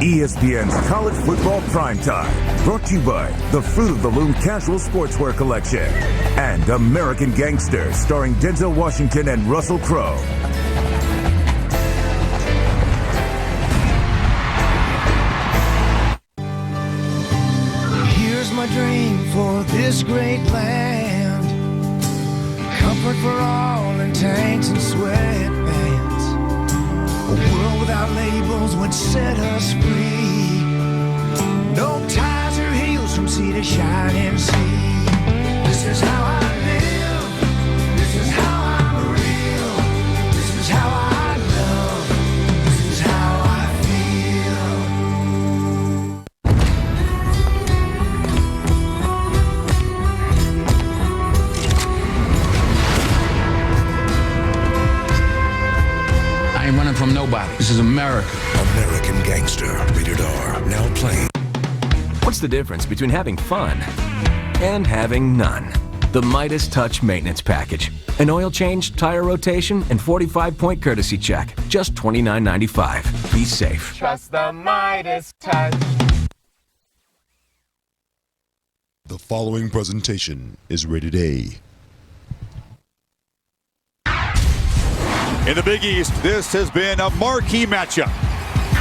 ESPN's College Football Primetime. Brought to you by the Fruit of the Loom Casual Sportswear Collection and American Gangster, starring Denzel Washington and Russell Crowe. Here's my dream for this great land. Comfort for all in tanks and sweatbands. A world without labels would set us free. No ties or heels from sea to shining sea. This is how I live. This is how I'm real. This is how I love. This is how I I ain't running from nobody. This is America. American Gangster. Rated R. Now playing. What's the difference between having fun and having none? The Midas Touch Maintenance Package. An oil change, tire rotation, and 45-point courtesy check. Just $29.95. Be safe. Trust the Midas Touch. The following presentation is rated A. In the Big East, this has been a marquee matchup.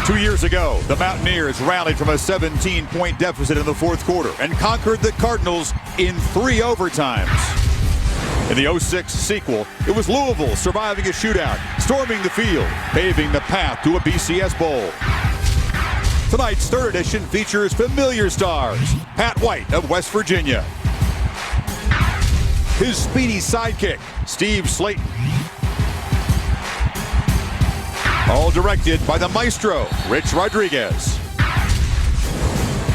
2 years ago, the Mountaineers rallied from a 17-point deficit in the fourth quarter and conquered the Cardinals in 3 overtimes. In the 06 sequel, it was Louisville surviving a shootout, storming the field, paving the path to a BCS Bowl. Tonight's third edition features familiar stars, Pat White of West Virginia, his speedy sidekick, Steve Slayton, all directed by the maestro, Rich Rodriguez.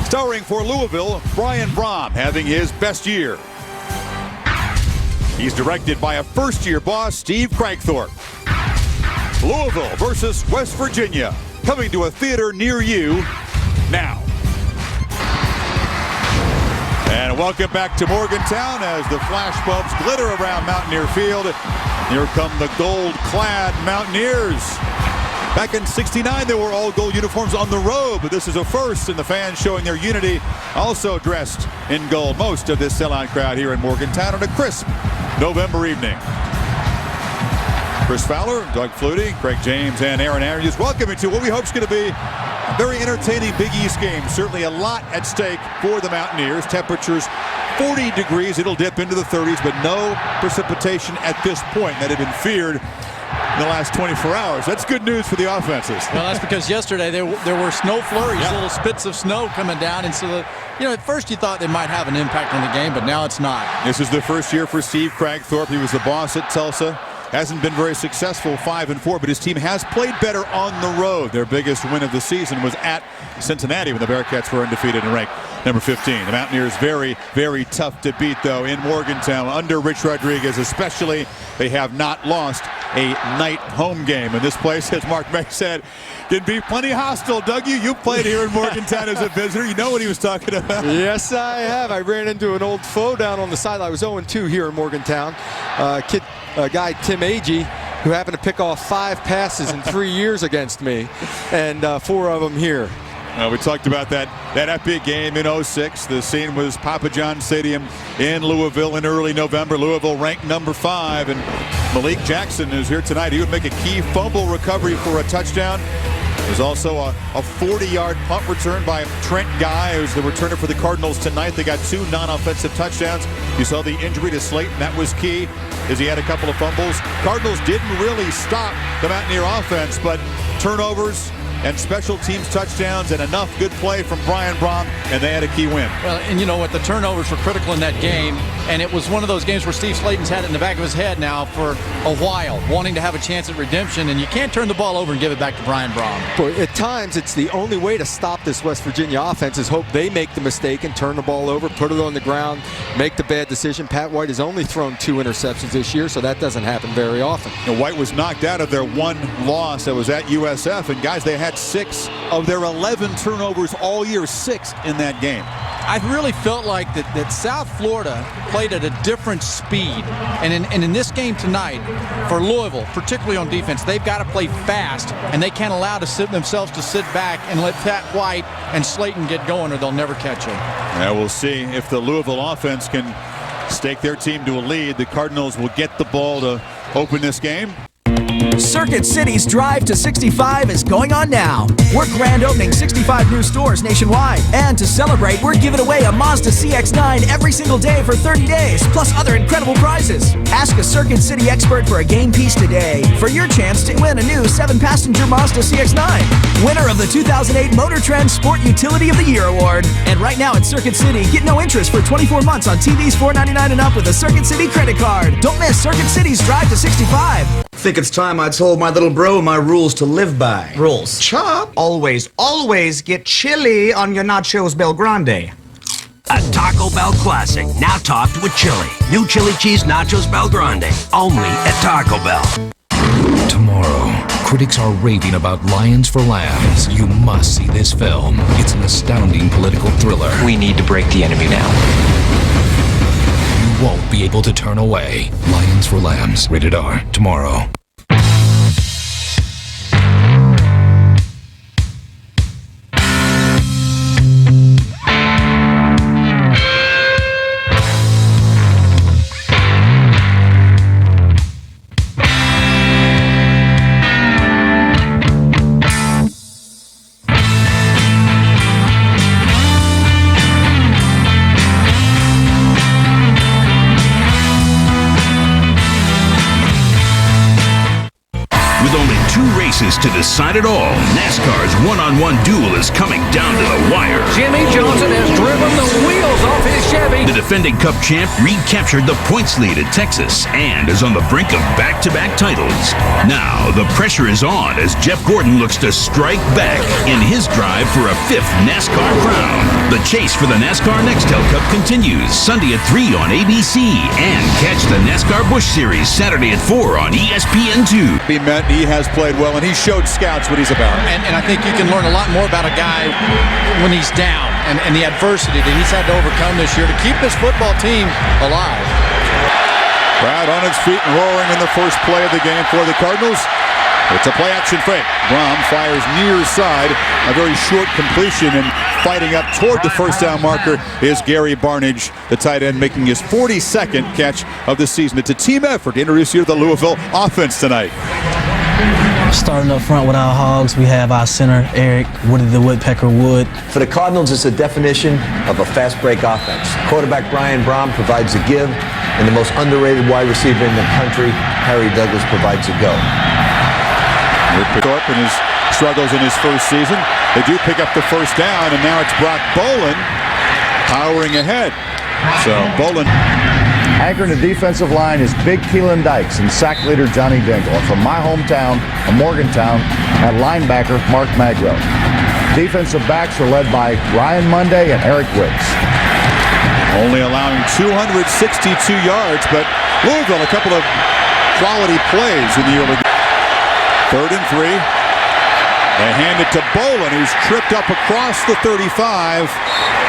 Starring for Louisville, Brian Brom having his best year. He's directed by a first-year boss, Steve Cragthorpe. Louisville versus West Virginia, coming to a theater near you now. And welcome back to Morgantown as the flash bulbs glitter around Mountaineer Field. Here come the gold-clad Mountaineers. Back in '69, there were all gold uniforms on the road, but this is a first, and the fans showing their unity, also dressed in gold. Most of this sellout crowd here in Morgantown on a crisp November evening. Chris Fowler, Doug Flutie, Craig James, and Aaron Arias welcoming to what we hope is going to be a very entertaining Big East game. Certainly a lot at stake for the Mountaineers. Temperatures 40 degrees. It'll dip into the 30s, but no precipitation at this point that had been feared in the last 24 hours. That's good news for the offenses. Well, that's because yesterday there were snow flurries, little spits of snow coming down, and so at first you thought they might have an impact on the game, but now it's not. This is the first year for Steve Cragthorpe. He was the boss at Tulsa. Hasn't been very successful, 5-4, but his team has played better on the road. Their biggest win of the season was at Cincinnati when the Bearcats were undefeated and ranked number 15. The Mountaineers very, very tough to beat, though, in Morgantown under Rich Rodriguez, especially. They have not lost a night home game. And this place, as Mark May said, can be plenty hostile. Doug, you played here in Morgantown as a visitor. You know what he was talking about. Yes, I have. I ran into an old foe down on the sideline. I was 0-2 here in Morgantown. Guy Tim Agee, who happened to pick off 5 passes in 3 years against me, and 4 of them here. We talked about that epic game in 06. The scene was Papa John Stadium in Louisville in early November. Louisville ranked number 5, and Malik Jackson, who's here tonight, he would make a key fumble recovery for a touchdown. There's also a 40-yard punt return by Trent Guy, who's the returner for the Cardinals tonight. They got 2 non-offensive touchdowns. You saw the injury to Slayton. That was key, as he had a couple of fumbles. Cardinals didn't really stop the Mountaineer offense, but turnovers and special teams touchdowns and enough good play from Brian Brom, and they had a key win. Well, and you know what? The turnovers were critical in that game, and it was one of those games where Steve Slayton's had it in the back of his head now for a while, wanting to have a chance at redemption, and you can't turn the ball over and give it back to Brian Brom. Boy, at times, it's the only way to stop this West Virginia offense is hope they make the mistake and turn the ball over, put it on the ground, make the bad decision. Pat White has only thrown 2 interceptions this year, so that doesn't happen very often. And White was knocked out of their 1 loss that was at USF, and guys, they had 6 of their 11 turnovers all year, 6 in that game. I really felt like that South Florida played at a different speed. And in this game tonight, for Louisville, particularly on defense, they've got to play fast, and they can't allow themselves to sit back and let Pat White and Slayton get going, or they'll never catch them. Yeah, we'll see if the Louisville offense can stake their team to a lead. The Cardinals will get the ball to open this game. Circuit City's Drive to 65 is going on now. We're grand opening 65 new stores nationwide. And to celebrate, we're giving away a Mazda CX-9 every single day for 30 days, plus other incredible prizes. Ask a Circuit City expert for a game piece today for your chance to win a new 7-passenger Mazda CX-9. Winner of the 2008 Motor Trend Sport Utility of the Year Award. And right now at Circuit City, get no interest for 24 months on TVs $4.99 and up with a Circuit City credit card. Don't miss Circuit City's Drive to 65. Think it's time I told my little bro my rules to live by. Rules. Chop. Always get chili on your nachos Bel Grande. A Taco Bell classic, now topped with chili. New chili cheese nachos Bel Grande, only at Taco Bell. Tomorrow, critics are raving about Lions for Lambs. You must see this film. It's an astounding political thriller. We need to break the enemy now. You won't be able to turn away. Lions for Lambs, rated R, tomorrow. To decide it all, NASCAR's one-on-one duel is coming down to the wire. Jimmy Johnson has driven the wheels off his Chevy. The defending Cup champ recaptured the points lead at Texas and is on the brink of back-to-back titles. Now, the pressure is on as Jeff Gordon looks to strike back in his drive for a 5th NASCAR crown. The chase for the NASCAR Nextel Cup continues Sunday at 3 on ABC, and catch the NASCAR Busch Series Saturday at 4 on ESPN2. He has played well, and he showed scouts what he's about. And I think you can learn a lot more about a guy when he's down and the adversity that he's had to overcome this year to keep this football team alive. Crowd on its feet and roaring in the first play of the game for the Cardinals. It's a play-action fake. Brom fires near side, a very short completion, and fighting up toward the first down marker is Gary Barnage, the tight end, making his 42nd catch of the season. It's a team effort to introduce you to the Louisville offense tonight. Starting up front with our Hogs, we have our center, Eric, Woody the Woodpecker Wood. For the Cardinals, it's a definition of a fast break offense. Quarterback Brian Brom provides the give, and the most underrated wide receiver in the country, Harry Douglas, provides the go. Rick Thorpe and his struggles in his first season. They do pick up the first down, and now it's Brock Bolin powering ahead. So Bolin. Anchoring the defensive line is Big Keelan Dykes and sack leader Johnny Dingle. And from my hometown of Morgantown, at linebacker Mark Magro. Defensive backs are led by Ryan Monday and Eric Wicks. Only allowing 262 yards, but Louisville a couple of quality plays in the early game. 3rd and 3. They hand it to Bolin, who's tripped up across the 35.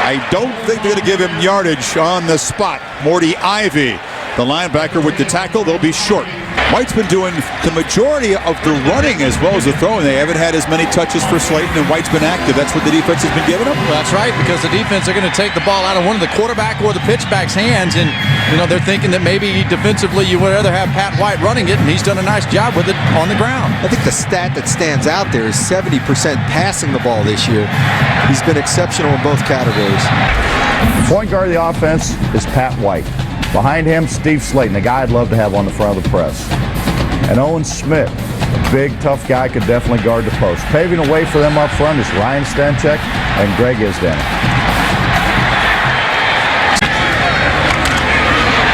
I don't think they're going to give him yardage on the spot. Morty Ivy, the linebacker with the tackle, they'll be short. White's been doing the majority of the running as well as the throwing. They haven't had as many touches for Slayton, and White's been active. That's what the defense has been giving them? Well, that's right, because the defense are going to take the ball out of one of the quarterback or the pitchback's hands, and they're thinking that maybe defensively you would rather have Pat White running it, and he's done a nice job with it on the ground. I think the stat that stands out there is 70% passing the ball this year. He's been exceptional in both categories. Point guard of the offense is Pat White. Behind him, Steve Slayton, a guy I'd love to have on the front of the press. And Owen Smith, a big, tough guy, could definitely guard the post. Paving the way for them up front is Ryan Stanchek and Greg Isden.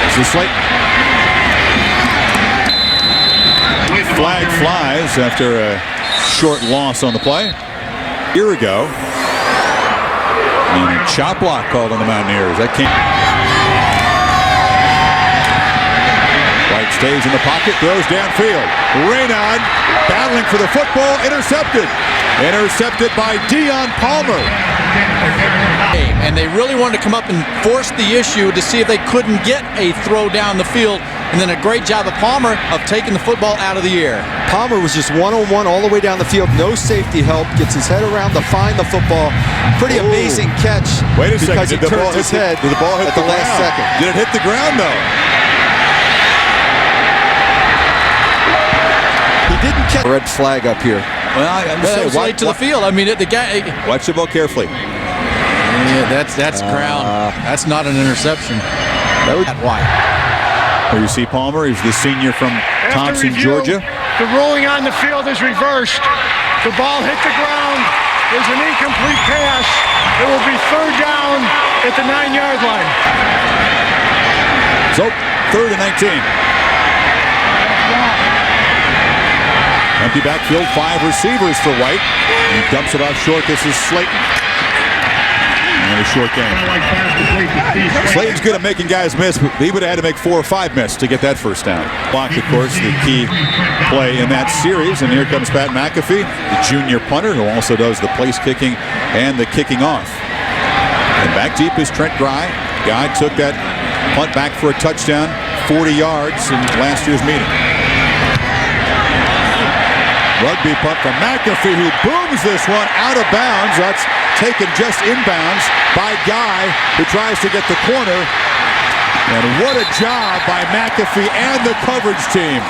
This is Slayton. Flag flies after a short loss on the play. A year ago. And a chop block called on the Mountaineers. That can't. White stays in the pocket, throws downfield. Raynaud battling for the football, intercepted. Intercepted by Dion Palmer. And they really wanted to come up and force the issue to see if they couldn't get a throw down the field. And then a great job of Palmer of taking the football out of the air. Palmer was just one-on-one all the way down the field. No safety help. Gets his head around to find the football. Pretty amazing catch. Wait a second. Because he turns his head did the ball hit at the last second. Did it hit the ground, though? He didn't catch a red flag up here. Well, it was late to the field. I mean, the guy. Watch the ball carefully. Yeah, that's ground. That's not an interception. That was why. Here you see Palmer. He's the senior from Thompson, Georgia. The ruling on the field is reversed. The ball hit the ground. There's an incomplete pass. It will be third down at the 9-yard line. So, 3rd and 19. Empty backfield, 5 receivers for White. He dumps it off short. This is Slayton. And a short game. Slayton's good at making guys miss, but he would have had to make 4 or 5 miss to get that first down. Block, of course, the key play in that series. And here comes Pat McAfee, the junior punter, who also does the place kicking and the kicking off. And back deep is Trent Guy. Guy took that punt back for a touchdown, 40 yards in last year's meeting. Rugby punt from McAfee, who booms this one out of bounds. That's taken just inbounds by Guy, who tries to get the corner. And what a job by McAfee and the coverage team.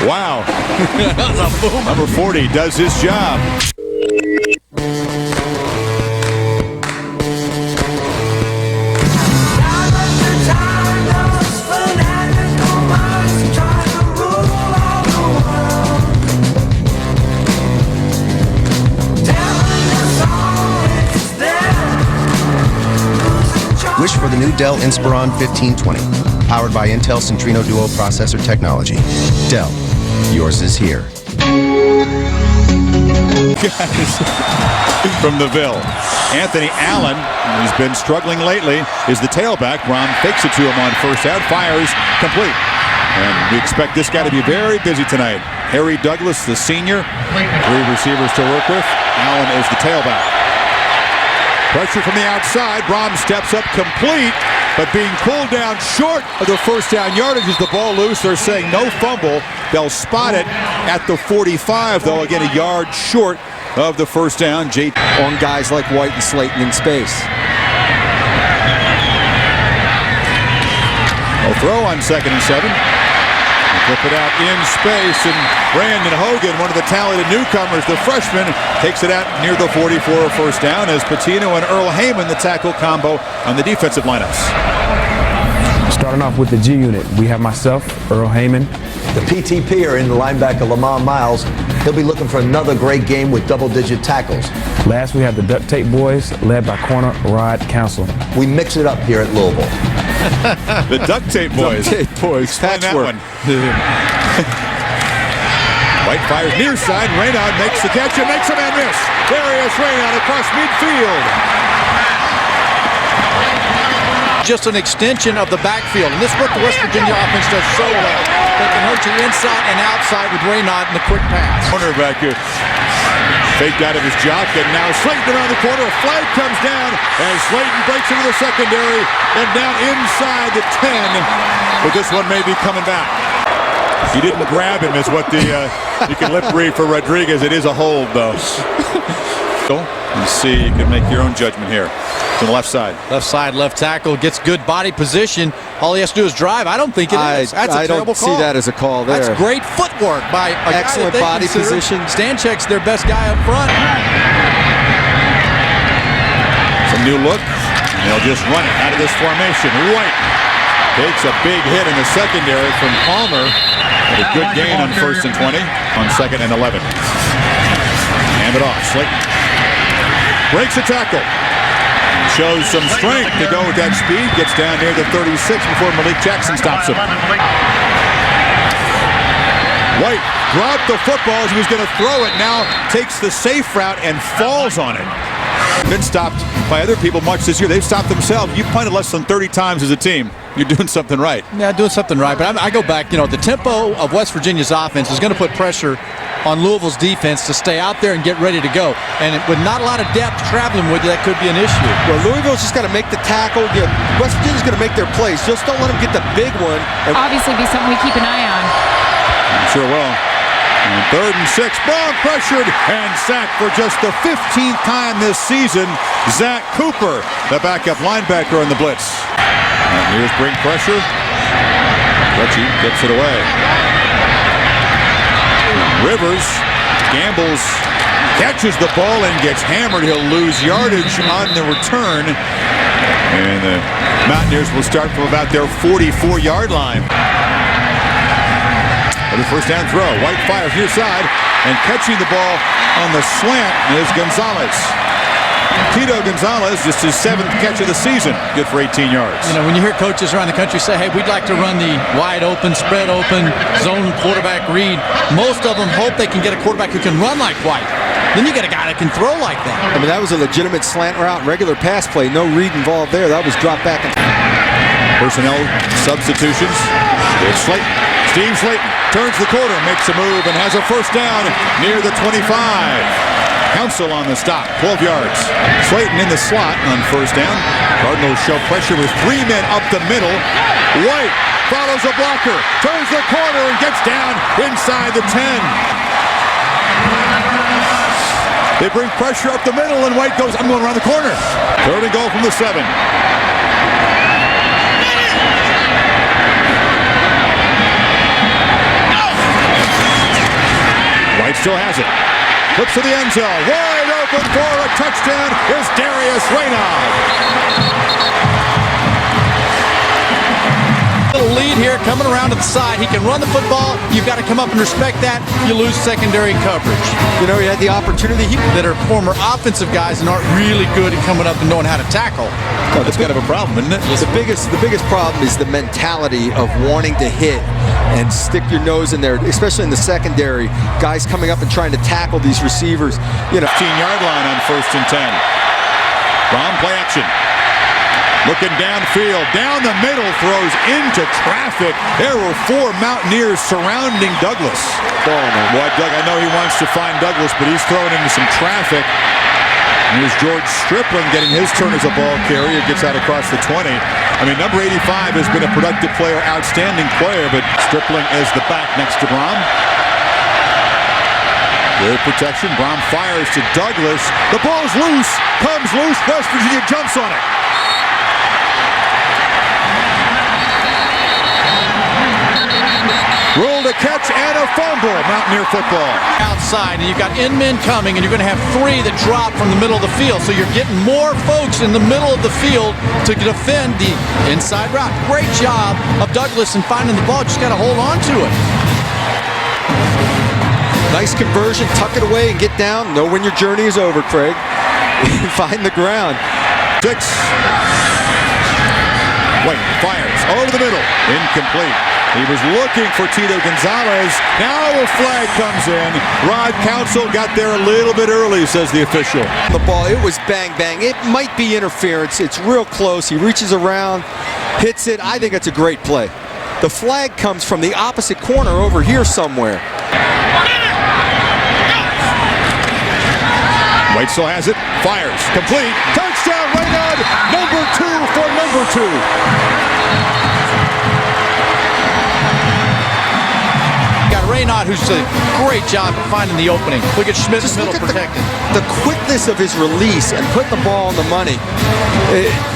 Wow. Number 40 does his job. Wish for the new Dell Inspiron 1520, powered by Intel Centrino Duo processor technology. Dell, yours is here. From the Ville, Anthony Allen, who's been struggling lately, is the tailback. Ron fakes it to him on first out, fires, complete. And we expect this guy to be very busy tonight. Harry Douglas, the senior, 3 receivers to work with. Allen is the tailback. Pressure from the outside. Brom steps up, complete, but being pulled down short of the first down yardage. Is the ball loose? They're saying no fumble. They'll spot it at the 45, though. Again, a yard short of the first down. On guys like White and Slayton in space. A throw on 2nd and 7. Flip it out in space, and Brandon Hogan, one of the talented newcomers, the freshman, takes it out near the 44 first down as Patino and Earl Heyman, the tackle combo on the defensive lineups. Starting off with the G unit, we have myself, Earl Heyman. The PTP are in the linebacker Lamar Miles. He'll be looking for another great game with double-digit tackles. Last, we have the Duct Tape Boys, led by corner Rod Council. We mix it up here at Louisville. The Duct Tape Boys. Duct Tape Boys. Patchwork. White fires near side. Raynaud makes the catch and makes a man miss. Darius Raynaud across midfield. Just an extension of the backfield. And this is what the West Virginia offense does so well. They can hurt you inside and outside with Raynaud in the quick pass. Corner back here. Faked out of his jock, and now Slayton around the corner. A flag comes down as Slayton breaks into the secondary and down inside the 10. But this one may be coming back. He didn't grab him, is what the you can lip read for Rodriguez. It is a hold, though. You see, you can make your own judgment here. To the left side. Left side, left tackle, gets good body position. All he has to do is drive. I don't think it is. That's a terrible call. I don't see that as a call there. That's great footwork by a excellent body position. Stanchek's their best guy up front. Some new look. And they'll just run it out of this formation. White takes a big hit in the secondary from Palmer. But a good gain on 1st and 20 on 2nd and 11. Hand it off. Slayton breaks a tackle. Shows some strength to go with that speed. Gets down near the 36 before Malik Jackson stops him. White dropped the football as he was going to throw it. Now takes the safe route and falls on it. Been stopped by other people much this year. They've stopped themselves. You punted less than 30 times as a team. You're doing something right. Yeah, doing something right. But I go back, the tempo of West Virginia's offense is going to put pressure on Louisville's defense to stay out there and get ready to go. And with not a lot of depth traveling with you, that could be an issue. Well, Louisville's just got to make the tackle. West Virginia's going to make their plays. Just don't let them get the big one. Obviously be something we keep an eye on. Sure will. And 3rd and 6, Braun pressured and sacked for just the 15th time this season. Zach Cooper, the backup linebacker on the blitz. Mountaineers bring pressure. Ritchie gets it away. Rivers gambles, catches the ball and gets hammered. He'll lose yardage on the return. And the Mountaineers will start from about their 44-yard line. The first down throw. White fires near side, and catching the ball on the slant is Gonzalez. Tito Gonzalez, just his 7th catch of the season, good for 18 yards. When you hear coaches around the country say, hey, we'd like to run the wide open, spread open, zone quarterback read, most of them hope they can get a quarterback who can run like White. Then you get a guy that can throw like that. I mean, that was a legitimate slant route, regular pass play, no read involved there. That was dropped back. Personnel substitutions. It's Slayton. Steve Slayton turns the corner, makes a move, and has a first down near the 25. Council on the stop, 12 yards. Slayton in the slot on first down. Cardinals show pressure with 3 men up the middle. White follows a blocker, turns the corner, and gets down inside the 10. They bring pressure up the middle, and White goes, I'm going around the corner. 3rd and goal from the 7. White still has it. Looks to the end zone. Wide open for a touchdown is Darius Raynaud. Little lead here coming around to the side. He can run the football. You've got to come up and respect that. You lose secondary coverage. He had the opportunity. That are former offensive guys and aren't really good at coming up and knowing how to tackle. Well, that's kind of a problem, isn't it? The biggest problem is the mentality of wanting to hit and stick your nose in there, especially in the secondary. Guys coming up and trying to tackle these receivers. 15-yard line on 1st and 10. Braun play action. Looking downfield, down the middle, throws into traffic. There were 4 Mountaineers surrounding Douglas. Boy, Doug, I know he wants to find Douglas, but he's throwing into some traffic. Here's George Stripling getting his turn as a ball carrier. Gets out across the 20. I mean, number 85 has been a productive player, outstanding player, but Stripling is the back next to Braun. Good protection. Braun fires to Douglas. The ball's loose. Comes loose. West Virginia jumps on it. Ruled a catch and a fumble. Mountaineer football. Outside, and you've got in-men coming, and you're going to have 3 that drop from the middle of the field. So you're getting more folks in the middle of the field to defend the inside route. Great job of Douglas in finding the ball. Just got to hold on to it. Nice conversion. Tuck it away and get down. Know when your journey is over, Craig. Find the ground. 6. White fires over the middle. Incomplete. He was looking for Tito Gonzalez. Now a flag comes in. Rod Council got there a little bit early, says the official. The ball, it was bang, bang. It might be interference. It's real close. He reaches around, hits it. I think it's a great play. The flag comes from the opposite corner over here somewhere. White still has it. Fires. Complete. Touchdown, Raynaud. Number 2 for number 2. Raynaud, who's a great job at finding the opening. Look at Schmidt's middle protected. The quickness of his release and putting the ball on the money.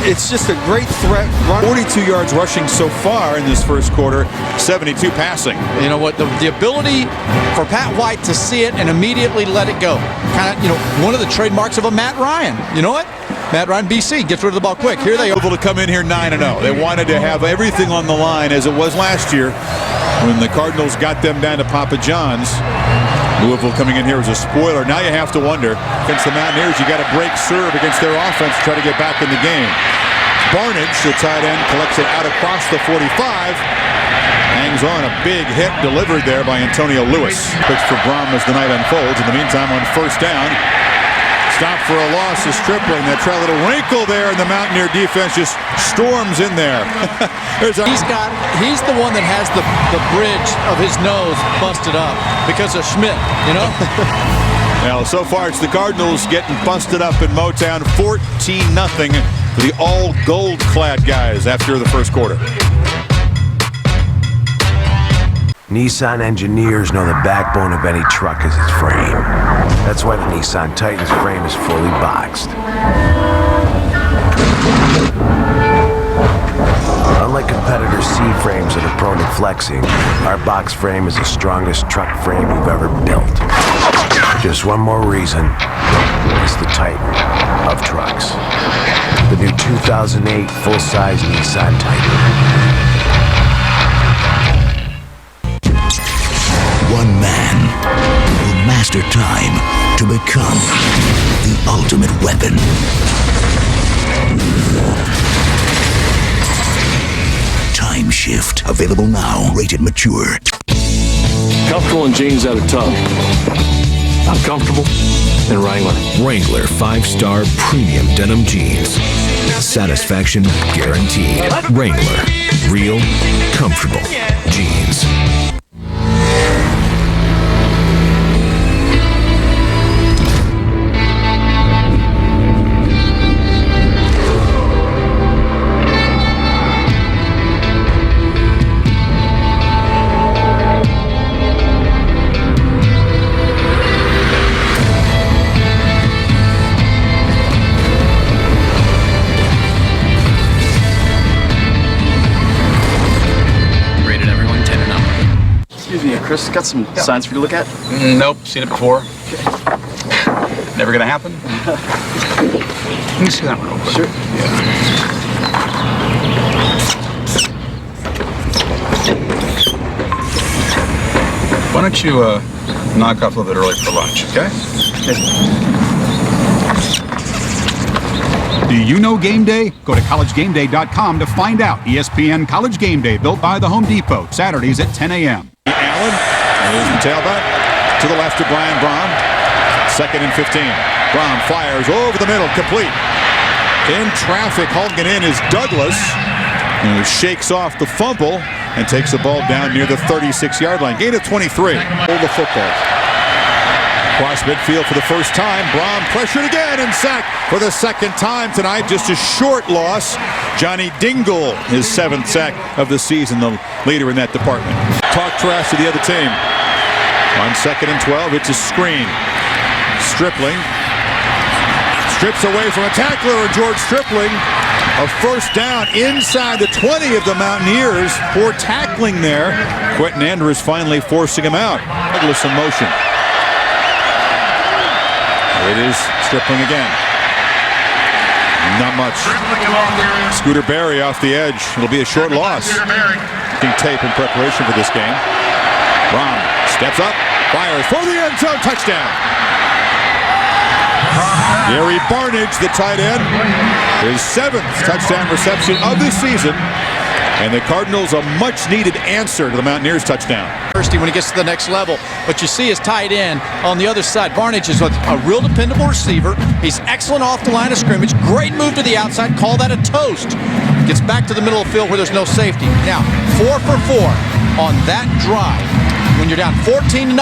It's just a great threat. 42 yards rushing so far in this first quarter, 72 passing. You know what? The ability for Pat White to see it and immediately let it go. Kind of, one of the trademarks of a Matt Ryan. You know what? Matt Ryan, BC, gets rid of the ball quick. Here they are. Able to come in here 9-0. They wanted to have everything on the line as it was last year when the Cardinals got them down to Papa John's. Louisville coming in here as a spoiler. Now you have to wonder, against the Mountaineers, you got to break serve against their offense to try to get back in the game. Barnage, the tight end, collects it out across the 45. Hangs on, a big hit delivered there by Antonio Lewis. Picks for Brom as the night unfolds. In the meantime, on first down, Stop for a loss is Stripling. That try a little wrinkle there, and the Mountaineer defense just storms in there. He's the one that has the bridge of his nose busted up because of Schmidt, you know? Now, so far it's the Cardinals getting busted up in Motown, 14-0 for the all gold-clad guys after the first quarter. Nissan engineers know the backbone of any truck is its frame. That's why the Nissan Titan's frame is fully boxed. Unlike competitors' C-frames that are prone to flexing, our box frame is the strongest truck frame you've ever built. Just one more reason, it's the Titan of trucks. The new 2008 full-size Nissan Titan. One man will master time to become the ultimate weapon. Time Shift. Available now. Rated mature. Comfortable in jeans out of tub. Not comfortable in Wrangler. Wrangler 5-star premium denim jeans. Satisfaction guaranteed. Wrangler. Real, comfortable jeans. Chris, got some signs for you to look at? Nope, seen it before. Never gonna happen? Let me see that real quick. Sure. Why don't you knock off a little bit early for lunch, okay? Do you know Game Day? Go to collegegameday.com to find out. ESPN College Game Day, built by the Home Depot, Saturdays at 10 a.m. Allen, there's the tailback to the left of Brian Brom. 2nd and 15. Brom fires over the middle, complete. In traffic, hauling it in is Douglas, who shakes off the fumble and takes the ball down near the 36-yard line. Gain of 23. Hold the football. Cross midfield for the first time. Brom pressured again and sacked for the second time tonight. Just a short loss. Johnny Dingle, his 7th sack of the season, the leader in that department. Talk trash to the other team. On 2nd and 12, it's a screen. Stripling strips away from a tackler, and George Stripling, a first down inside the 20 of the Mountaineers. Poor tackling there. Quentin Andrews finally forcing him out. Douglas in motion. It is Stripling again. Not much. Scooter Berry off the edge. It'll be a short loss. Tape in preparation for this game. Brom steps up, fires for the end zone, touchdown. Gary Barnage, the tight end, his 7th touchdown reception of the season. And the Cardinals a much-needed answer to the Mountaineers touchdown. When he gets to the next level, but you see his tight end on the other side. Barnage is a real dependable receiver. He's excellent off the line of scrimmage. Great move to the outside. Call that a toast. Gets back to the middle of the field where there's no safety. Now, 4 for 4 on that drive. When you're down 14-0,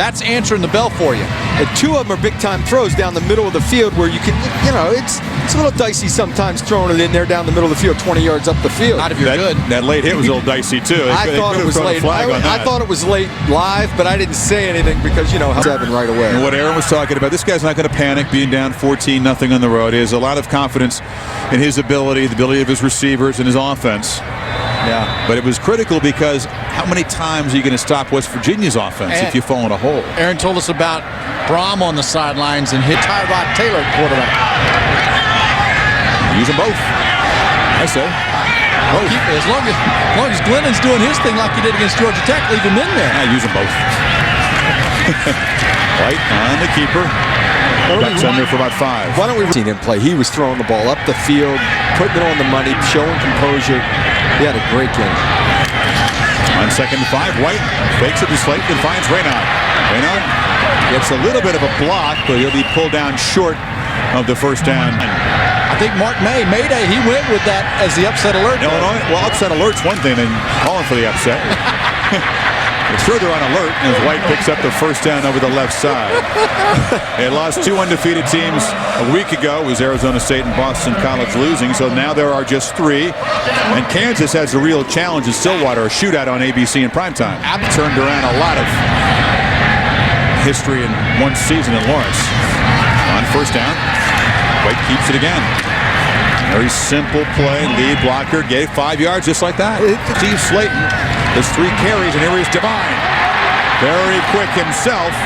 that's answering the bell for you. And 2 of them are big-time throws down the middle of the field where you can, it's a little dicey sometimes throwing it in there down the middle of the field, 20 yards up the field. Not if you're good. That late hit was a little dicey, too. I thought it was late. I thought it was late live, but I didn't say anything because, 7 right away. And what Aaron was talking about, this guy's not going to panic being down 14-0 on the road. He has a lot of confidence in his ability, the ability of his receivers and his offense. Yeah. But it was critical because how many times are you going to stop West Virginia's offense if you fall in a hole? Aaron told us about Brom on the sidelines and hit Tyrod Taylor at quarterback. Use them both, I say. Both. As long as Glennon's doing his thing like he did against Georgia Tech, leave him in there. I use them both. White on the keeper. Ducks under for about 5. Why don't we see him play? He was throwing the ball up the field, putting it on the money, showing composure. He had a great game. On 2nd and 5, White fakes it to Slayton and finds Raynaud. Raynaud Gets a little bit of a block, but he'll be pulled down short of the first down. I think Mark Mayday, he went with that as the upset alert. Illinois, well, upset alert's one thing, and calling for the upset. It's sure they're on alert as White picks up the first down over the left side. They lost 2 undefeated teams a week ago. It was Arizona State and Boston College losing, so now there are just 3. And Kansas has a real challenge in Stillwater, a shootout on ABC in primetime. App turned around a lot of history in one season in Lawrence. On first down, White keeps it again. Very simple play, lead blocker, gave 5 yards just like that. Steve Slayton has 3 carries, and here is Devine. Very quick himself.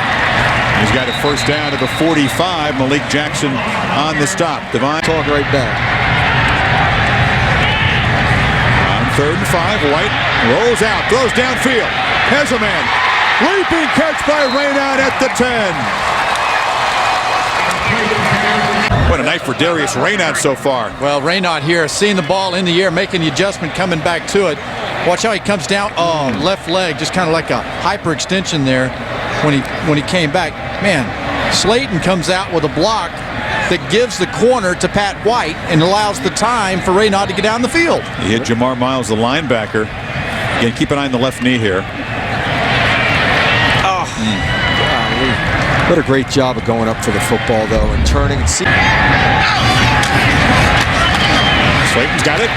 He's got a first down to the 45. Malik Jackson on the stop. Devine talking right back. On 3rd and 5, White rolls out, throws downfield. Has a man. Leaping catch by Raynaud at the 10. What a night for Darius Raynaud so far. Well, Raynaud here, seeing the ball in the air, making the adjustment, coming back to it. Watch how he comes down. Oh, left leg, just kind of like a hyperextension there when he came back. Man, Slayton comes out with a block that gives the corner to Pat White and allows the time for Raynaud to get down the field. He hit Jamar Miles, the linebacker. Again, keep an eye on the left knee here. Oh, golly. What a great job of going up for the football, though, and turning and seeing. Slayton's got it.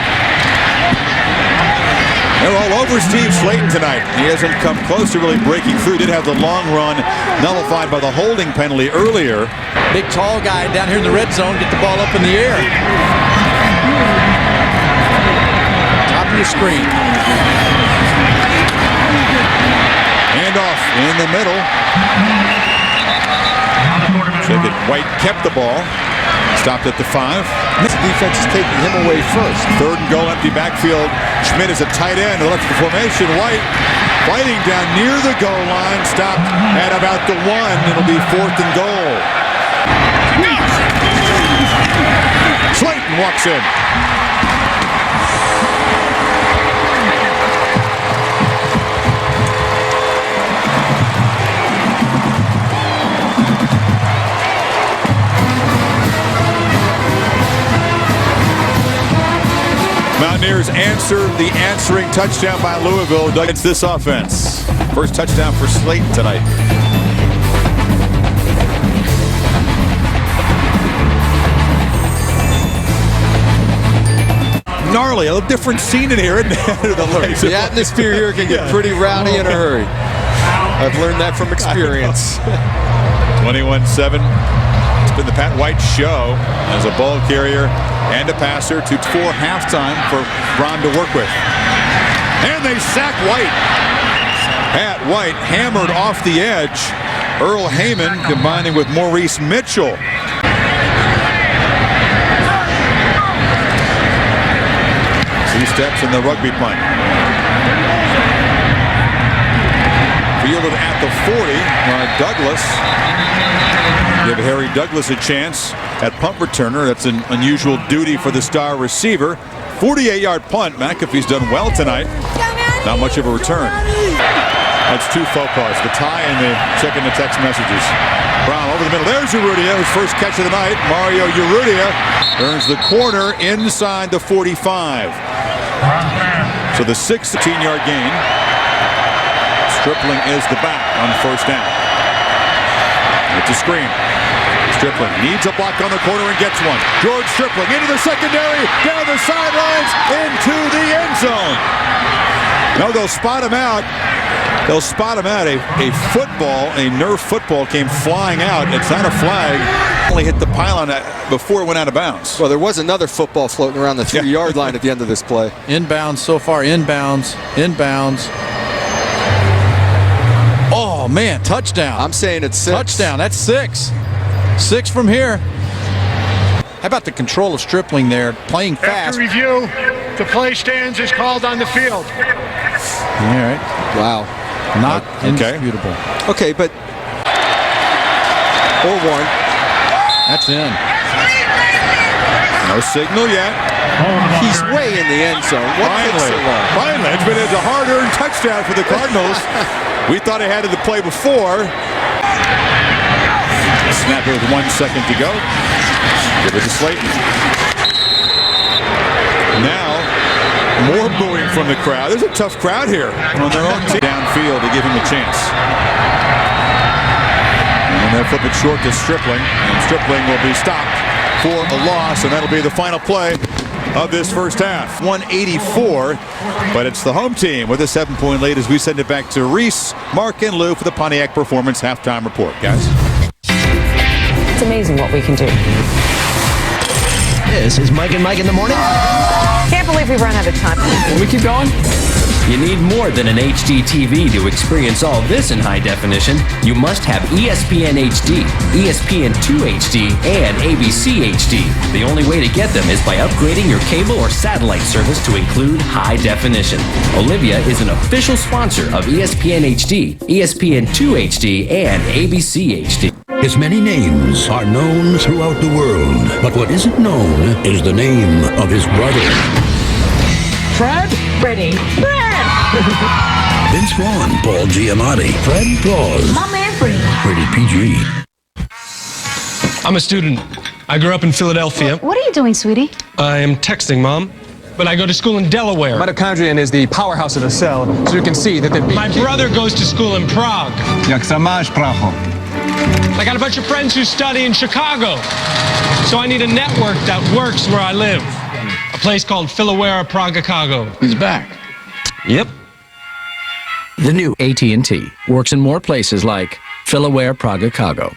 They're all over Steve Slayton tonight. He hasn't come close to really breaking through. Did have the long run nullified by the holding penalty earlier. Big tall guy down here in the red zone, get the ball up in the air. Top of your screen. Handoff in the middle. Check it. White kept the ball. Stopped at the 5. The defense is taking him away first. 3rd and goal, empty backfield. Schmidt is a tight end. Left the formation. White fighting down near the goal line. Stopped at about the 1. It'll be 4th and goal. Slayton walks in. Mountaineers answer the answering touchdown by Louisville against this offense. First touchdown for Slayton tonight. Gnarly, a different scene in here, isn't it? The atmosphere here can get pretty rowdy in a hurry. I've learned that from experience. 21-7. It's been the Pat White show as a ball carrier and a passer to 4 halftime for Ron to work with. And they sack White. Pat White hammered off the edge. Earl Heyman combining with Maurice Mitchell. Two steps in the rugby punt. Fielded at the 40 by Douglas. Give Harry Douglas a chance at punt returner. That's an unusual duty for the star receiver. 48-yard punt. McAfee's done well tonight. Not much of a return. That's 2 faux pas. The tie and the checking the text messages. Brown over the middle. There's Urrutia, his first catch of the night. Mario Urrutia earns the corner inside the 45. So the 16-yard gain. Stripling is the back on first down. It's a screen. Stripling needs a block on the corner and gets one. George Stripling into the secondary, down the sidelines, into the end zone. No, they'll spot him out. They'll spot him out. A football, a Nerf football came flying out. It's not a flag. Only hit the pylon before it went out of bounds. Well, there was another football floating around the 3-yard line at the end of this play. Inbounds so far, inbounds. Oh, man, touchdown. I'm saying it's 6. Touchdown, that's 6. 6 from here. How about the control of Stripling there, playing fast. After review, the play stands is called on the field. All right. Wow. Not indisputable. Okay, but... Or 1. That's in. No signal yet. He's way in the end zone. Finally, it's been a hard-earned touchdown for the Cardinals. We thought he had the play before. Snap it with 1 second to go. Give it to Slayton. Now, more booing from the crowd. There's a tough crowd here on their own team. Downfield to give him a chance. And they'll flip it short to Stripling. And Stripling will be stopped for a loss, and that'll be the final play of this first half. 184, but it's the home team with a 7-point lead as we send it back to Reese, Mark, and Lou for the Pontiac Performance halftime report. Guys? It's amazing what we can do. This is Mike and Mike in the morning. Can't believe we run out of time. Can we keep going? You need more than an HD TV to experience all this in high definition. You must have ESPN HD, ESPN2 HD, and ABC HD. The only way to get them is by upgrading your cable or satellite service to include high definition. Olivia is an official sponsor of ESPN HD, ESPN2 HD, and ABC HD. His many names are known throughout the world, but what isn't known is the name of his brother. Fred? Freddie. Fred! Vince Vaughn, Paul Giamatti, Fred Claus. My man Freddie. Rated PG. I'm a student. I grew up in Philadelphia. What are you doing, sweetie? I am texting, Mom. But I go to school in Delaware. Mitochondrion is the powerhouse of the cell, so you can see that My brother goes to school in Prague. Jak se máš, Praho? I got a bunch of friends who study in Chicago. So I need a network that works where I live. A place called Philaware Praga-Cago. He's back. Yep. The new AT&T works in more places like Philaware Praga-Cago.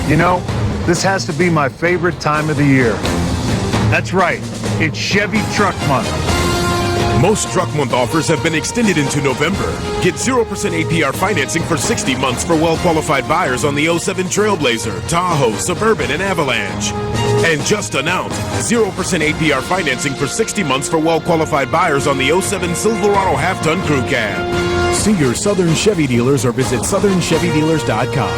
You know, this has to be my favorite time of the year. That's right. It's Chevy Truck Month. Most Truck Month offers have been extended into November. Get 0% APR financing for 60 months for well-qualified buyers on the 07 Trailblazer, Tahoe, Suburban, and Avalanche. And just announced, 0% APR financing for 60 months for well-qualified buyers on the 07 Silverado Half-Ton Crew Cab. See your Southern Chevy dealers or visit southernchevydealers.com.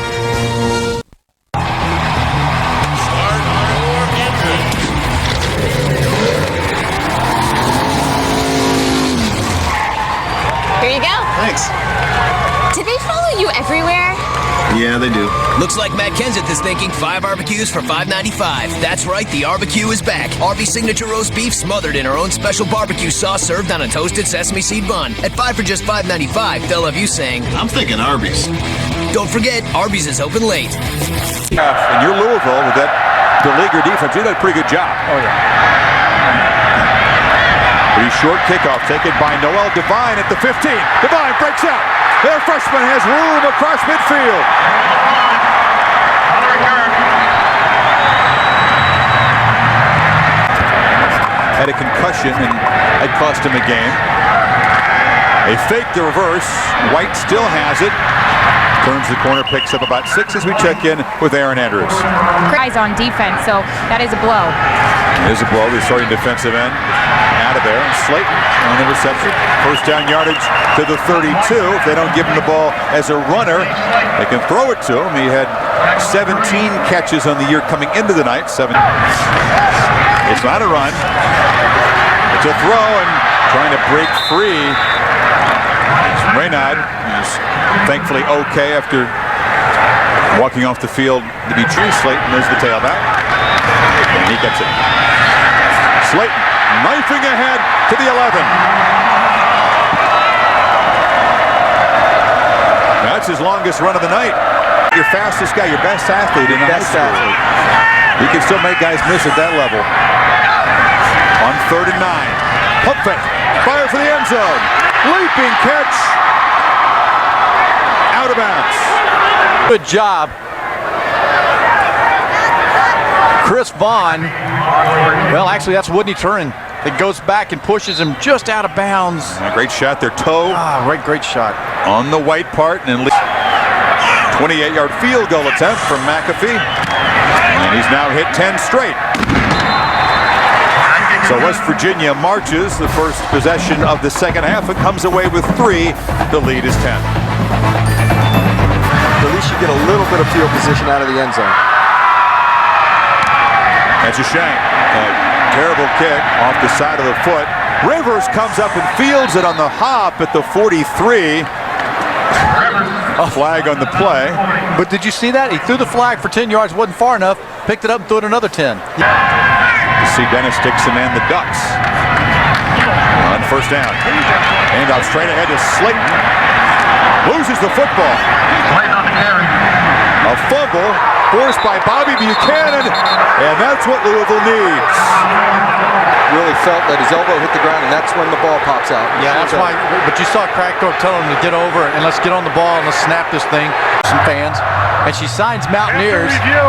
Here you go. Thanks. Did they follow you everywhere? Yeah, they do. Looks like Matt Kenseth is thinking 5 barbecues for $5.95. That's right, the barbecue is back. Arby's signature roast beef smothered in our own special barbecue sauce served on a toasted sesame seed bun. At 5 for just $5.95, they'll have you saying, I'm thinking Arby's. Don't forget, Arby's is open late. And you're Louisville with that beleaguered defense. You did a pretty good job. Oh, yeah. Pretty short kickoff taken by Noel Devine at the 15. Devine breaks out. Their freshman has room across midfield. Had a concussion and had cost him a game. They fake the reverse. White still has it. Turns the corner, picks up about 6 as we check in with Aaron Andrews. Eyes on defense, so that is a blow. It is a blow. The starting defensive end out of there. Slayton on the reception. First down yardage to the 32. If they don't give him the ball as a runner, they can throw it to him. He had 17 catches on the year coming into the night. It's not a run. It's a throw and trying to break free. Reynaud is thankfully okay after walking off the field to be true. Slayton is the tailback. And he gets it. Slayton knifing ahead to the 11. That's his longest run of the night. Your fastest guy, your best athlete in the high school. He can still make guys miss at that level. On 3rd and 9. Pump fake. Fire for the end zone. Leaping catch. Out of bounds. Good job. Chris Vaughn. Well, actually, that's Woodney Turin. It goes back and pushes him just out of bounds. A great shot there. Toe. Great shot. On the white part. And 28-yard field goal attempt from McAfee. And he's now hit 10 straight. So West Virginia marches the first possession of the second half and comes away with 3. The lead is 10. At least you get a little bit of field position out of the end zone. That's a shank. Terrible kick off the side of the foot. Rivers comes up and fields it on the hop at the 43. flag on the play. But did you see that? He threw the flag for 10 yards, wasn't far enough, picked it up and threw it another 10. You see Dennis Dixon and the Ducks on first down. Hand off straight ahead to Slayton. Loses the football. A fumble forced by Bobby Buchanan, and that's what Louisville needs. Really felt that his elbow hit the ground, and that's when the ball pops out. Yeah, that's why. But you saw Crackthorpe tell him to get over and let's get on the ball and let's snap this thing. Some fans. And she signs Mountaineers. Review.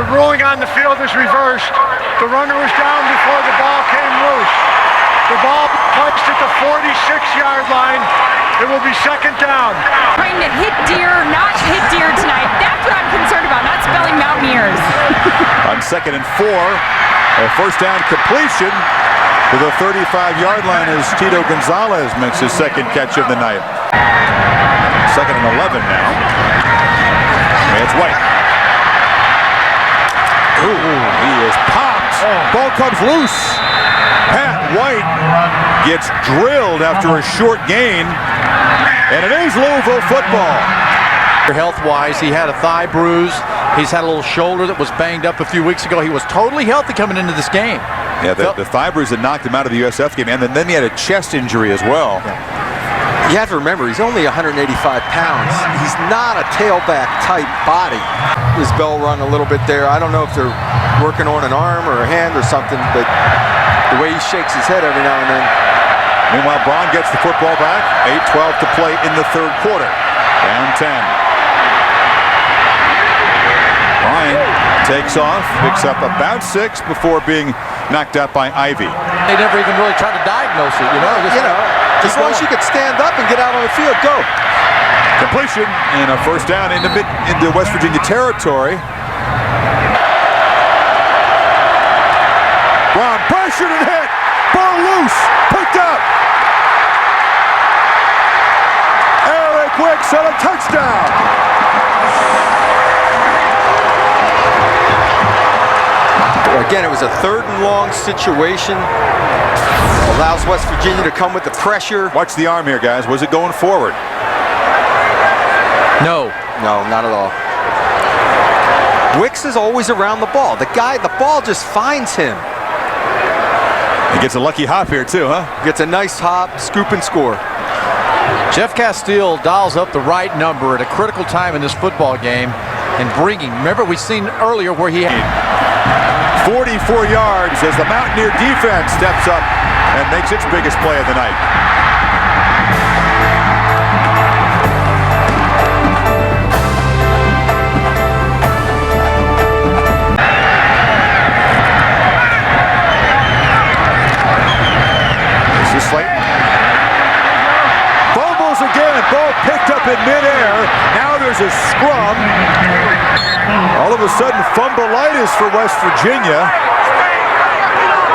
The ruling on the field is reversed. The runner was down before the ball came loose. The ball punched at the 46-yard line. It will be second down. Trying to hit deer, not hit deer tonight. That's what I'm concerned about, not spelling Mountaineers. On 2nd and 4, a first down completion to the 35-yard line as Tito Gonzalez makes his second catch of the night. 2nd and 11 now. And it's White. Ooh, he is popped. Ball comes loose. Pat White gets drilled after a short gain, and it is Louisville football. Health-wise, he had a thigh bruise. He's had a little shoulder that was banged up a few weeks ago. He was totally healthy coming into this game. Yeah, the thigh bruise that knocked him out of the USF game, and then he had a chest injury as well. Yeah. You have to remember, he's only 185 pounds. He's not a tailback type body. His bell rung a little bit there. I don't know if they're working on an arm or a hand or something, but the way he shakes his head every now and then. Meanwhile, Braun gets the football back. 8:12 to play in the third quarter. Down 10. Ryan takes off, picks up about 6 before being knocked out by Ivy. They never even really tried to diagnose it, you know. As long as you could stand up and get out on the field, go. Completion and a first down into West Virginia territory. Braun pressured and hit. Ball loose. Picked up. Eric Wicks on a touchdown. Again, it was a 3rd and long situation. Allows West Virginia to come with the pressure. Watch the arm here, guys. Was it going forward? No, not at all. Wicks is always around the ball. The ball just finds him. He gets a lucky hop here too, huh? Gets a nice hop, scoop and score. Jeff Castile dials up the right number at a critical time in this football game and bringing. Remember, we've seen earlier where he had 44 yards as the Mountaineer defense steps up and makes its biggest play of the night. This is Slayton. Fumbles again. Ball picked up in midair. Now there's a scrum. All of a sudden, fumbleitis for West Virginia.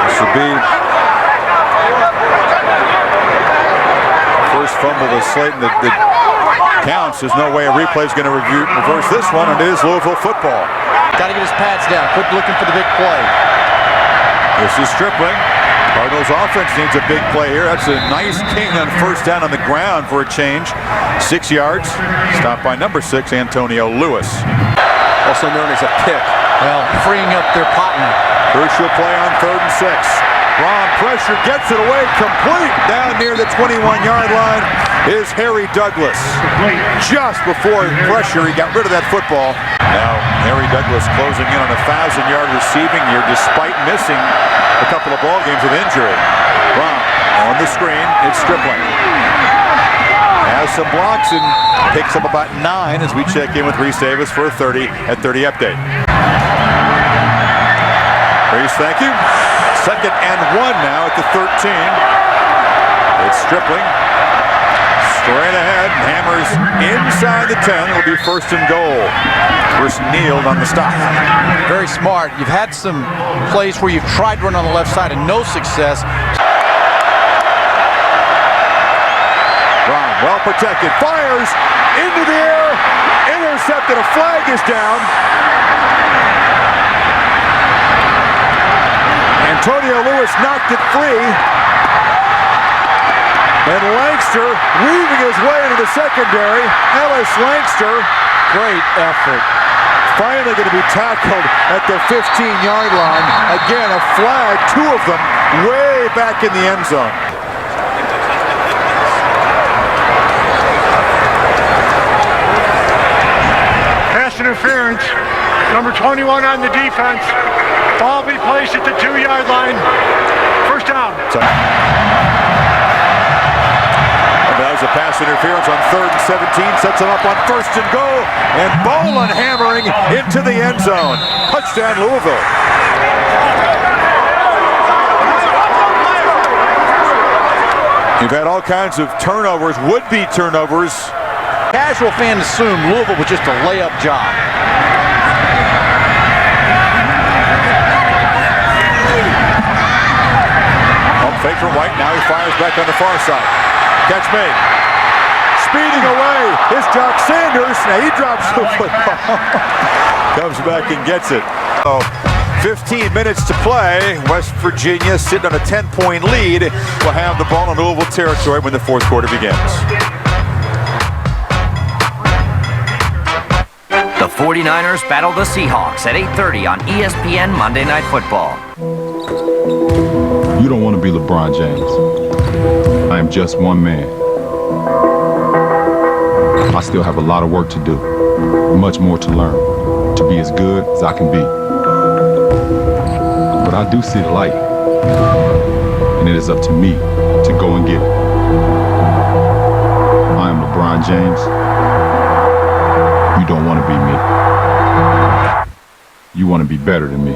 This would be first fumble to Slayton that counts. There's no way a replay is going to reverse this one, and it is Louisville football. Got to get his pads down. Quit looking for the big play. This is Stripling. Cardinals offense needs a big play here. That's a nice king on first down on the ground for a change. 6 yards. Stopped by number 6, Antonio Lewis. Also known as a pick. Well, freeing up their partner. Crucial play on 3rd and 6. Braun pressure, gets it away, complete. Down near the 21-yard line is Harry Douglas. Just before pressure, he got rid of that football. Now, Harry Douglas closing in on a 1,000-yard receiving year despite missing a couple of ball games with injury. Braun on the screen, it's Stripling. Has some blocks and picks up about 9 as we check in with Reese Davis for a 30 at 30 update. Reese, thank you. 2nd and 1 now at the 13. It's Stripling. Straight ahead, hammers inside the 10. It'll be 1st and goal. First kneeled on the stop. Very smart. You've had some plays where you've tried to run on the left side and no success. Braun, well protected, fires into the air, intercepted. A flag is down. Antonio Lewis knocked it free. And Langster weaving his way into the secondary. Ellis Langster. Great effort. Finally going to be tackled at the 15-yard line. Again, a flag, two of them, way back in the end zone. Pass interference. Number 21 on the defense. Ball be placed at the 2-yard line. First down. That was a pass interference on 3rd and 17. Sets him up on 1st and goal. And Bolin hammering into the end zone. Touchdown, Louisville. You've had all kinds of turnovers, would-be turnovers. Casual fans assumed Louisville was just a layup job. Fake from White, now he fires back on the far side. Catch made. Speeding away is Jock Sanders. Now he drops the football. Comes back and gets it. 15 minutes to play. West Virginia sitting on a 10-point lead. Will have the ball in Louisville territory when the fourth quarter begins. The 49ers battle the Seahawks at 8:30 on ESPN Monday Night Football. You don't want to be LeBron James. I am just one man. I still have a lot of work to do, much more to learn, to be as good as I can be. But I do see the light, and it is up to me to go and get it. I am LeBron James. You don't want to be me. You want to be better than me.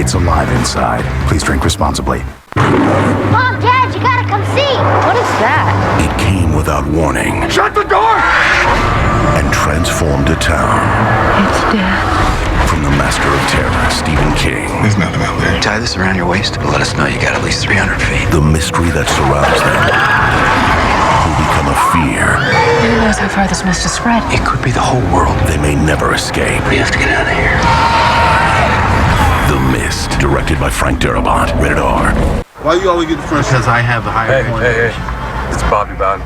It's alive inside. Please drink responsibly. Mom, Dad, you gotta come see. What is that? It came without warning. Shut the door! And transformed a town. It's dead. From the master of terror, Stephen King. There's nothing out there. Tie this around your waist and let us know you got at least 300 feet. The mystery that surrounds them will become a fear. Who knows how far this mist has spread? It could be the whole world. They may never escape. We have to get out of here. The Mist, directed by Frank Darabont. Rated R. Why you always get the first? Because I have the higher point. Hey. It's Bobby Bond.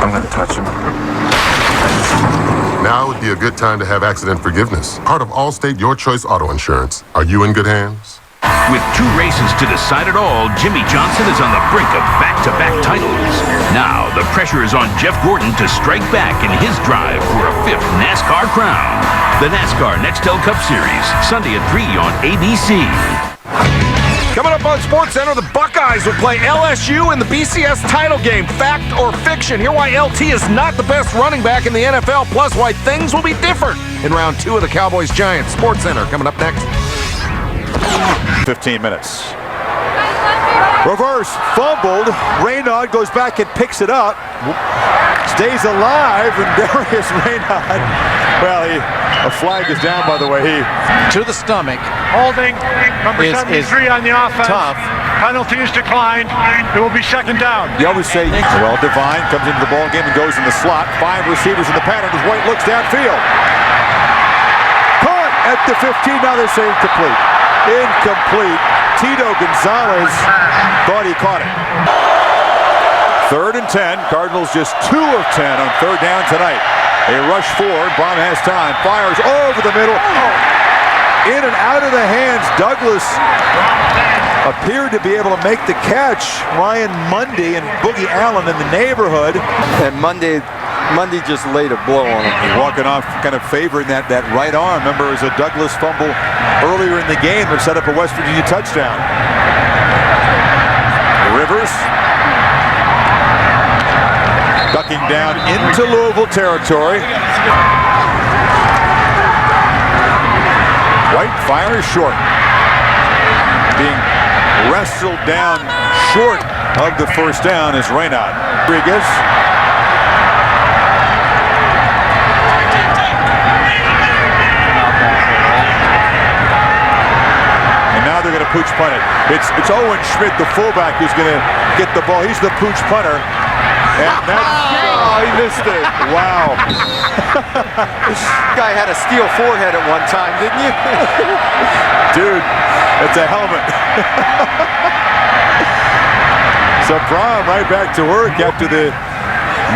I'm gonna touch him. Now would be a good time to have accident forgiveness. Part of Allstate Your Choice Auto Insurance. Are you in good hands? With 2 races to decide it all, Jimmy Johnson is on the brink of back-to-back titles. Now, the pressure is on Jeff Gordon to strike back in his drive for a 5th NASCAR crown. The NASCAR Nextel Cup Series, Sunday at 3 on ABC. Coming up on SportsCenter, the Buckeyes will play LSU in the BCS title game. Fact or fiction? Hear why LT is not the best running back in the NFL, plus why things will be different in round 2 of the Cowboys-Giants. SportsCenter coming up next. 15 minutes. Reverse, fumbled. Reynaud goes back and picks it up. Stays alive, and Darius Reynaud. Well, a flag is down, by the way. To the stomach. Holding. Number 73 on the offense. Tough. Penalty is declined. It will be second down. You always say, well, Devine comes into the ball game and goes in the slot. 5 receivers in the pattern as White looks downfield. Caught at the 15. Now they say incomplete. Incomplete. Tito Gonzalez thought he caught it. 3rd and 10. Cardinals just 2 of 10 on 3rd down tonight. A rush forward. Baum has time. Fires over the middle. In and out of the hands. Douglas appeared to be able to make the catch. Ryan Mundy and Boogie Allen in the neighborhood. And Mundy just laid a blow on him. He's walking off, kind of favoring that right arm. Remember, it was a Douglas fumble earlier in the game that set up a West Virginia touchdown. Rivers ducking down into Louisville territory. White fires short. Being wrestled down short of the first down is Reynaud. Rodriguez. And now they're going to pooch punt it. It's Owen Schmidt, the fullback, who's going to get the ball. He's the pooch punter. And that's... Oh, he missed it. Wow. This guy had a steel forehead at one time, didn't you? Dude, that's a helmet. So Brom right back to work after the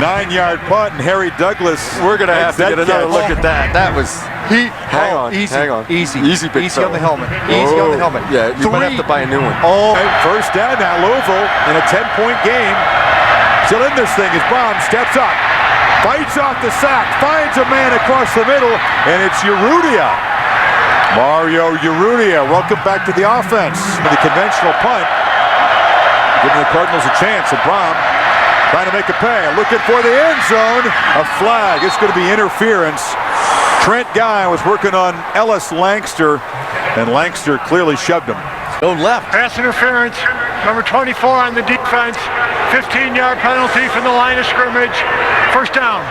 9-yard punt, and Harry Douglas. We're going to have to get another look at that. That was... Hang on. Easy big on the helmet. Easy on the helmet. Yeah, you might have to buy a new one. Oh, first down now, Louisville in a 10-point game. Still in this thing as Brom steps up, fights off the sack, finds a man across the middle, and it's Urrutia. Mario Urrutia, welcome back to the offense. The conventional punt, giving the Cardinals a chance, and Brom trying to make a play, looking for the end zone. A flag, it's going to be interference. Trent Guy was working on Ellis Langster, and Langster clearly shoved him. Go left. Pass interference, number 24 on the defense. 15-yard penalty from the line of scrimmage. First down.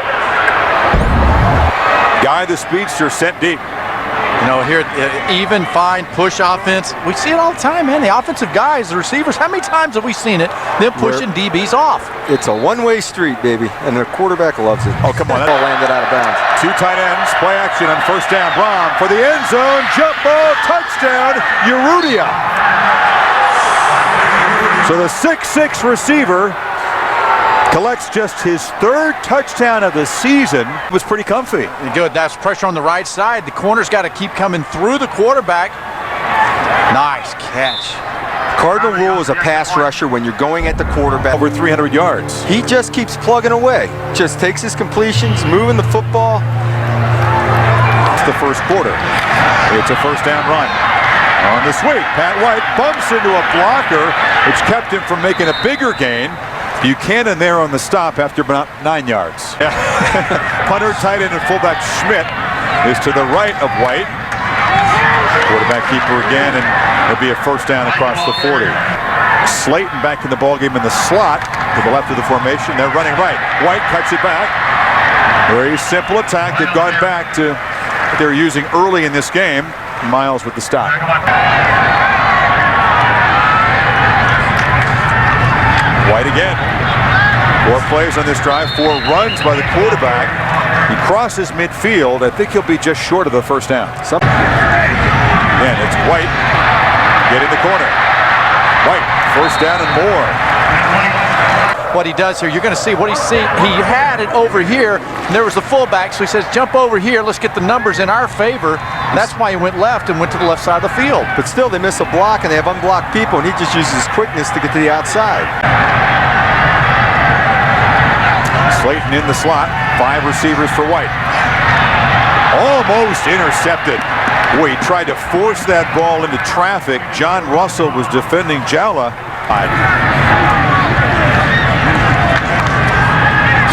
Guy, the speedster, sent deep. You know, here, even, fine, push offense. We see it all the time, man. The offensive guys, the receivers, how many times have we seen it? Them pushing DBs off. It's a one-way street, baby, and the quarterback loves it. Oh, come on. That ball landed out of bounds. 2 tight ends, play action on first down. Brom for the end zone, jump ball, touchdown, Urrutia. So the 6'6" receiver collects just his 3rd touchdown of the season. It was pretty comfy. Good. That's pressure on the right side. The corner's got to keep coming through the quarterback. Nice catch. Cardinal rule is a pass rusher when you're going at the quarterback. Over 300 yards. He just keeps plugging away. Just takes his completions, moving the football. It's the first quarter. It's a first down run. On the sweep, Pat White bumps into a blocker, which kept him from making a bigger gain. Buchanan there on the stop after about 9 yards. Yeah. Punter, tight end, and fullback Schmidt is to the right of White. Quarterback keeper again, and it'll be a first down across the 40. Slayton back in the ballgame in the slot to the left of the formation. They're running right. White cuts it back. Very simple attack. They've gone back to what they were using early in this game. Miles with the stop. White again. 4 plays on this drive, 4 runs by the quarterback. He crosses midfield. I think he'll be just short of the first down. Again, it's White getting the corner. White, first down and more. What he does here, you're going to see what he had it over here, and there was the fullback, so he says, jump over here, let's get the numbers in our favor. That's why he went left and went to the left side of the field. But still, they miss a block, and they have unblocked people, and he just uses his quickness to get to the outside. Slayton in the slot, 5 receivers for White. Almost intercepted. Boy, he tried to force that ball into traffic. John Russell was defending Jala.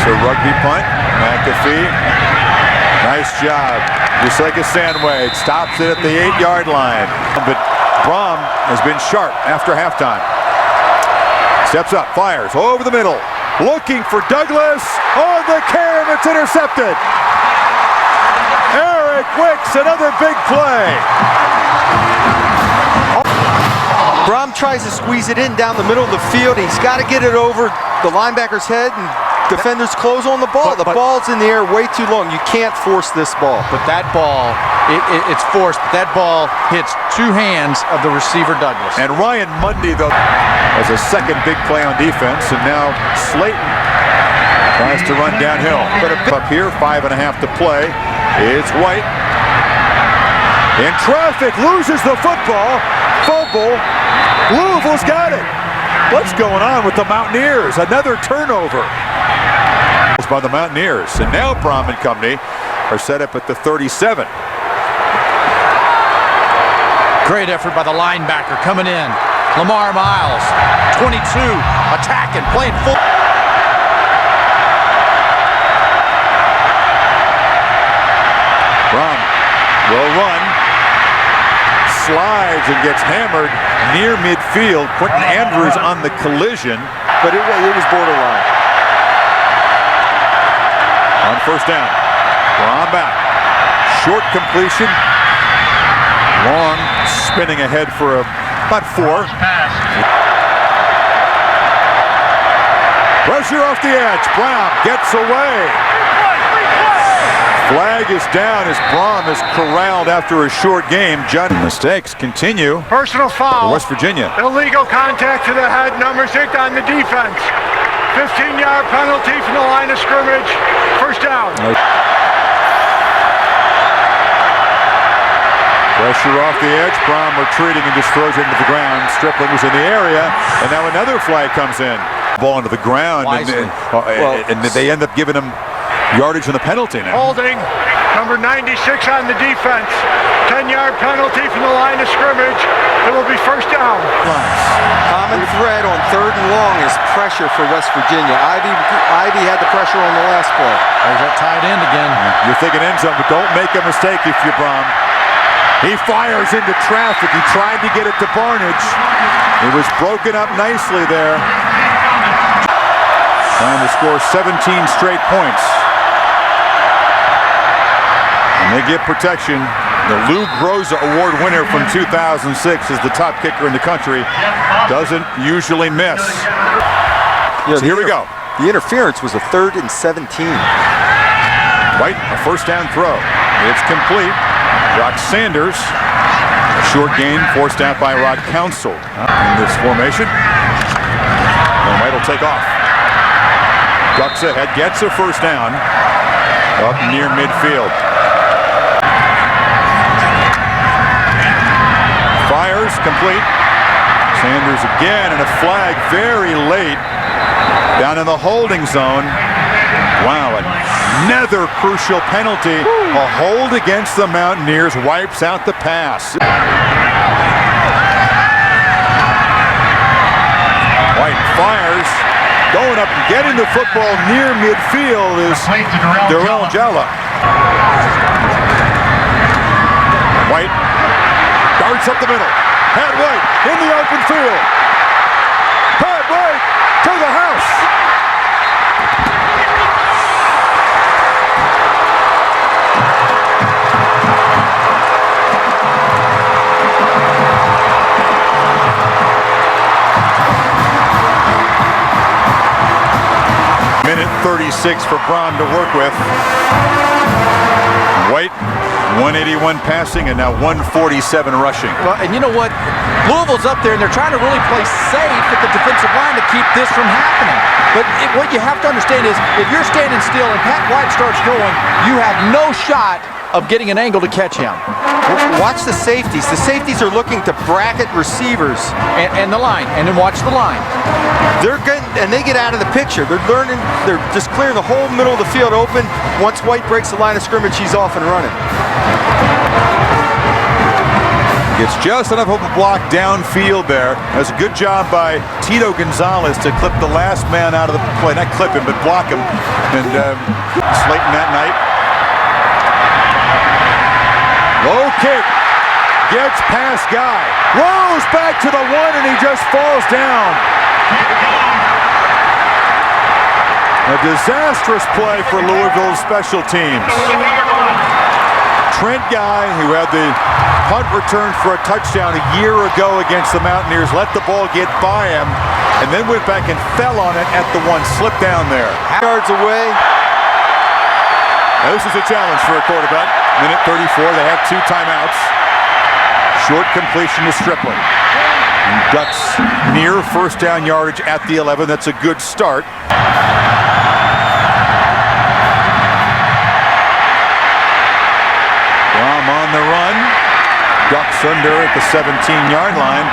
So rugby punt, McAfee, nice job. Just like a Sandway, stops it at the 8-yard line. But Brom has been sharp after halftime. Steps up, fires over the middle. Looking for Douglas on the carry, and it's intercepted. Eric Wicks, another big play. Brom tries to squeeze it in down the middle of the field. He's got to get it over the linebacker's head, and defenders close on the ball. The ball's in the air way too long. You can't force this ball. But that ball, it's forced. But that ball hits 2 hands of the receiver Douglas. And Ryan Mundy, though, has a second big play on defense. And now Slayton tries to run downhill. But up here, 5.5 to play. It's White. In traffic, loses the football. Fumble. Louisville's got it. What's going on with the Mountaineers? Another turnover by the Mountaineers. And now Brom and company are set up at the 37. Great effort by the linebacker coming in. Lamar Miles, 22, attacking, playing full. Brom will run. Slide strides and gets hammered near midfield. Quentin Andrews on the collision. But it was borderline. On first down. Braun back. Short completion. Long spinning ahead for about 4. Pressure off the edge. Brown gets away. Flag is down as Brom is corralled after a short game. Mistakes continue. Personal foul. For West Virginia. Illegal contact to the head. Number 6 on the defense. 15-yard penalty from the line of scrimmage. First down. Pressure off the edge. Brom retreating and just throws it into the ground. Stripling was in the area, and now another flag comes in. Ball into the ground, and they end up giving him yardage on the penalty now. Holding. Number 96 on the defense. 10-yard penalty from the line of scrimmage. It will be first down. Common thread on 3rd and long is pressure for West Virginia. Ivy had the pressure on the last play. There's that tight end again. You're thinking end zone, but don't make a mistake if you're Brom. He fires into traffic. He tried to get it to Barnage. It was broken up nicely there. Trying to score 17 straight points. And they get protection. The Lou Groza Award winner from 2006 is the top kicker in the country. Doesn't usually miss. Yeah, so here we go. The interference was a 3rd and 17. White, a first down throw. It's complete. Rock Sanders. A short gain forced out by Rod Council in this formation. And White will take off. Ducks ahead, gets a first down. Up near midfield. Fires, complete. Sanders again, and a flag very late. Down in the holding zone. Wow, another crucial penalty. A hold against the Mountaineers wipes out the pass. White fires. Going up and getting the football near midfield is Darrell Jalla. White darts up the middle. Pat White in the open field. Pat White to the house. Minute 36 for Braun to work with. White, 181 passing and now 147 rushing. Well, and you know what? Louisville's up there and they're trying to really play safe at the defensive line to keep this from happening. But what you have to understand is if you're standing still and Pat White starts going, you have no shot of getting an angle to catch him. Watch the safeties. The safeties are looking to bracket receivers. And the line. And then watch the line. They're good, and they get out of the picture. They're learning. They're just clearing the whole middle of the field open. Once White breaks the line of scrimmage, he's off and running. Gets just enough of a block downfield there. That's a good job by Tito Gonzalez to clip the last man out of the play. Not clip him, but block him. And Slayton that night. Low kick. Gets past Guy. Rolls back to the 1 and he just falls down. A disastrous play for Louisville's special teams. Trent Guy, who had the punt return for a touchdown a year ago against the Mountaineers, let the ball get by him and then went back and fell on it at the 1, slipped down there. Yards away. Now, this is a challenge for a quarterback. Minute 34, they have 2 timeouts. Short completion to Stripling. And Ducks near first down yardage at the 11. That's a good start. Brom on the run. Ducks under at the 17-yard line.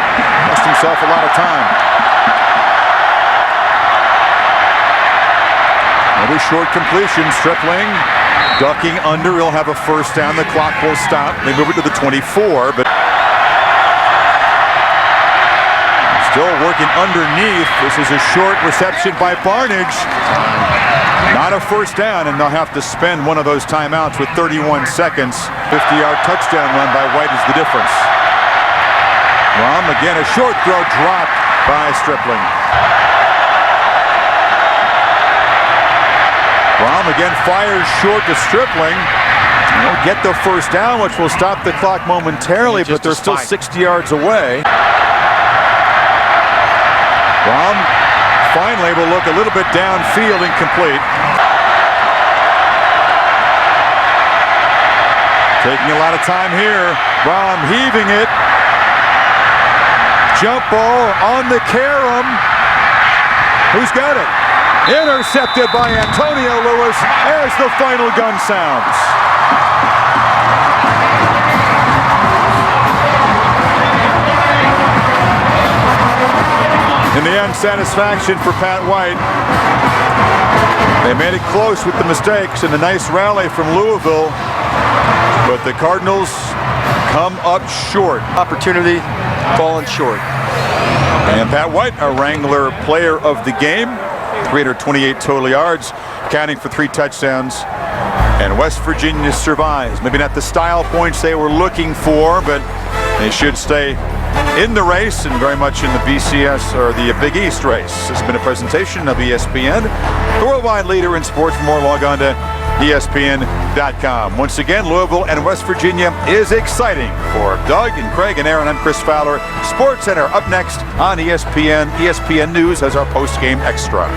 Lost himself a lot of time. Another short completion. Stripling ducking under. He'll have a first down. The clock will stop. They move it to the 24, but still working underneath. This is a short reception by Barnage. Not a first down, and they'll have to spend one of those timeouts with 31 seconds. 50-yard touchdown run by White is the difference. Rom again, a short throw dropped by Stripling. Rom again fires short to Stripling. They'll get the first down, which will stop the clock momentarily, but they're still 60 yards away. Rom finally will look a little bit downfield, incomplete. Taking a lot of time here. Rom heaving it. Jump ball on the carom. Who's got it? Intercepted by Antonio Lewis as the final gun sounds. In the end, satisfaction for Pat White. They made it close with the mistakes and a nice rally from Louisville, but the Cardinals come up short. Opportunity falling short. And Pat White, a Wrangler player of the game, 328 total yards, counting for 3 touchdowns. And West Virginia survives. Maybe not the style points they were looking for, but they should stay in the race and very much in the BCS or the Big East race. This has been a presentation of ESPN, the worldwide leader in sports. For more, log on to ESPN.com. Once again, Louisville and West Virginia is exciting. For Doug and Craig and Aaron, I'm Chris Fowler. Sports Center up next on ESPN. ESPN News as our post-game extra.